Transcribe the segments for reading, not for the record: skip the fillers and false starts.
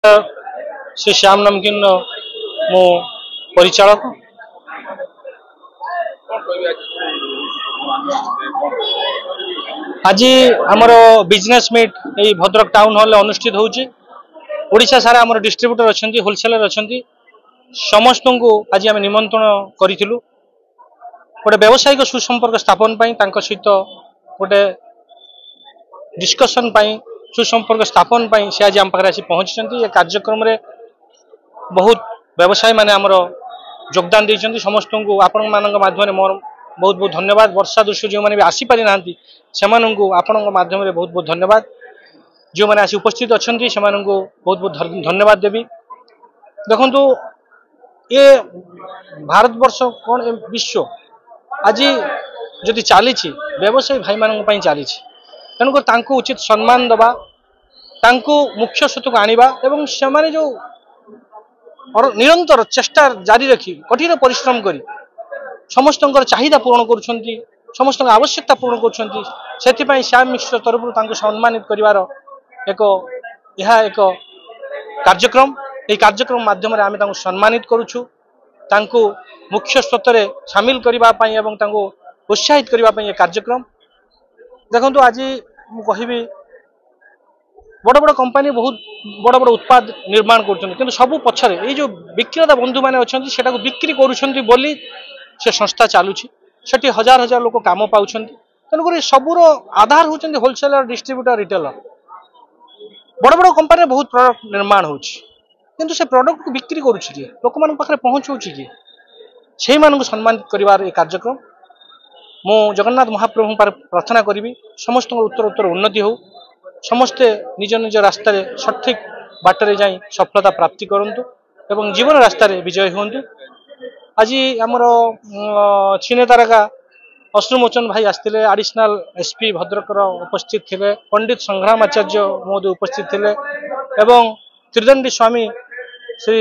श्री श्याम नमकीन मो परिचालक। आज आमर बिजनेस मीट ये भद्रक टाउन हॉल अनुष्ठित होउची। ओडिशा सारा आमर डिस्ट्रीब्यूटर अच्छा होलसेलर अच्छा समस्त को आज आम निमंत्रण करूँ गोटे व्यावसायिक सुसंपर्क स्थापन सहित गोटे डिस्कसन सुसंपर्क स्थापन से आज आम पाखे आसी पहुंची। ये कार्यक्रम रे बहुत व्यवसायी माने आमर योगदान देइछन्ति। समस्त को आपण मानक माध्यम मोर बहुत बहुत धन्यवाद। वर्षा दृश्य जो मैंने भी आसी पारि नांती सेमान को आपण माध्यम बहुत बहुत धन्यवाद। जो मैंने आसी उपस्थित अच्छा से बहुत बहुत धन्यवाद देवी। देखो ये भारतवर्ष कौन विश्व आज जदि चली व्यवसायी भाई मान चली तेणुक उचित सम्मान दबा मुख्य स्रोत आनिबा एवं से जो निरंतर चेष्टा जारी रखी कठिन परिश्रम करी समस्त चाहिदा पूरण करुछंती समस्त आवश्यकता पूर्ण कर श्याम मिश्र तरफ सम्मानित करिवार एक कार्यक्रम। ये कार्यक्रम माध्यम आम सम्मानित करुछु मुख्य स्रोत सामिल करने एवं उत्साहित करने कार्यक्रम। देखो आज मुझे बड़ बड़ कंपनी बहुत बड़ बड़ उत्पाद निर्माण कर सबू पछरे ये जो विक्रेता बंधु मैंने अच्छा बिक्री करुँच से संस्था चलुची से हजार हजार लोक काम पाँच तेणुक सबूर आधार होती होलसेलर डिस्ट्रीब्यूटर रिटेलर। बड़ बड़ कंपनी बहुत प्रोडक्ट निर्माण हो से प्रोडक्ट को बिक्री करुँच लोक मान पाखे पहुँचाऊँ कि से सम्मानित कर कार्यक्रम। मु जगन्नाथ महाप्रभु प्रार्थना करी समस्त उत्तर उत्तर उन्नति हो समस्ते निज निज रास्ता सठिक बाटर जाई सफलता प्राप्ति करंतु एवं जीवन रास्ता विजय हूँ। आज आमर छिने तारका अश्रुमोचन भाई आसते आडिशनल एसपी भद्रक उपस्थित थे पंडित संग्राम आचार्य महोदय उपस्थित थे एवं त्रिदंडी स्वामी श्री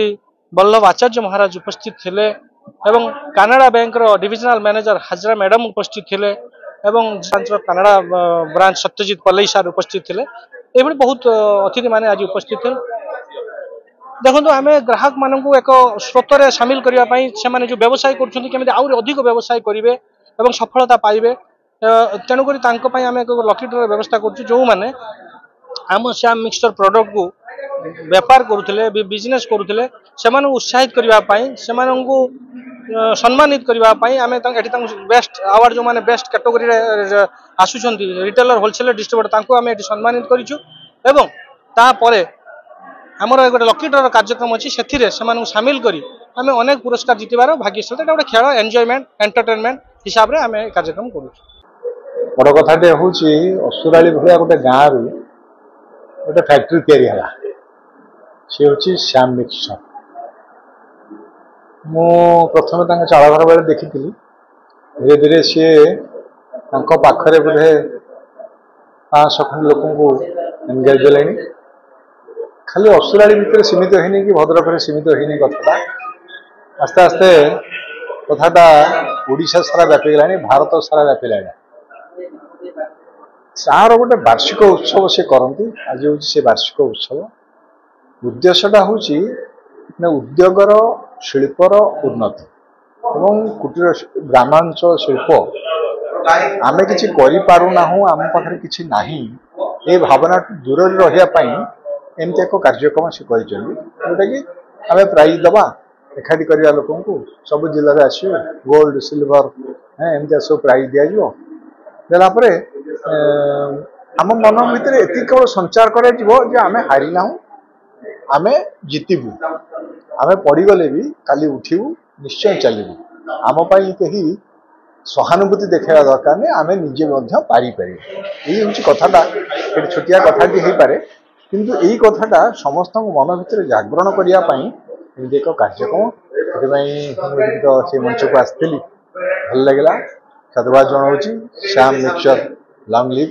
वल्लभ आचार्य महाराज उपस्थित थे एवं Canara bank divisional manager Hazra madam उपस्थित थे एवं कानाडा ब्रांच सत्यजित पल्लई सार उपस्थित थे। ये बहुत अतिथि माने आज उपस्थित थे। देखो आम ग्राहक मान एक स्रोत सामिल करने से जो व्यवसाय करमी आउरी अधिक व्यवसाय करेंगे और सफलता पाइबे तेणुक आम एक लकी ड्र व्यवस्था कर जो मैंने आम श्याम मिक्सचर प्रोडक्ट को व्यापार करुले बिजनेस करुले से उत्साहित करने से सम्मानित करने आम बेस्ट अवार्ड जो मैंने बेस्ट कैटेगरी आसुंच रिटेलर होलसेलर डिस्ट्रीब्यूटर आम ये सम्मानित करूँ। आमर गोटे लकी ड्र कार्यक्रम अच्छी से सामिल करी आम अनेक पुरस्कार जितबार भाग्यशाली गोटे खेल एंजॉयमेंट एंटरटेनमेंट हिसाब से आम कार्यक्रम करूँ। बड़ कथाटे हूँ असुराली भाया गोटे गाँव गोटे फैक्ट्री तैयारी सी हूँ श्याम मिक्सचर। मु प्रथम चाल घर बेले देखी धीरे धीरे सी पाखरे बोधे 500 खंड लोक एंगेज है खाली असुराली भितर सीमित होनी कि भद्रक सीमित होनी कथा आस्ते आस्ते कथाटा ओडिशा सारा व्यापीगला भारत सारा व्यापीला चार गोटे वार्षिक उत्सव से करती। आज हूँ से वार्षिक उत्सव उद्देश्यटा हूँ उद्योगर शिल्पर उन्नति एवं कुटीर ग्रामांचल शिल्प आम कि करूना आम पाखे कि नहीं ये भावना दूर रही एमती एक कार्यक्रम से जोटा कि आम प्राइज दबा एकाठी करवा लोक सब जिले में आसो गोल्ड सिल्वर एमती सब प्राइज दिजापर आम मन भर ये केवल संचार करें हारी ना आम जितबू आम पड़गले भी काली उठू निश्चय चलू आमपाई कहीं सहानुभूति देखा दरकार नहीं आम निजे पारिपर यही हूँ कथाटा एक छोटिया कथाटी हो पारे किंतु यही कथाटा समस्त मन भर जागरण करने एक कार्यक्रम से मंच को आसती भल लगे साधुवाद जनाऊँ श्याम मिक्सचर लॉन्ग लिव।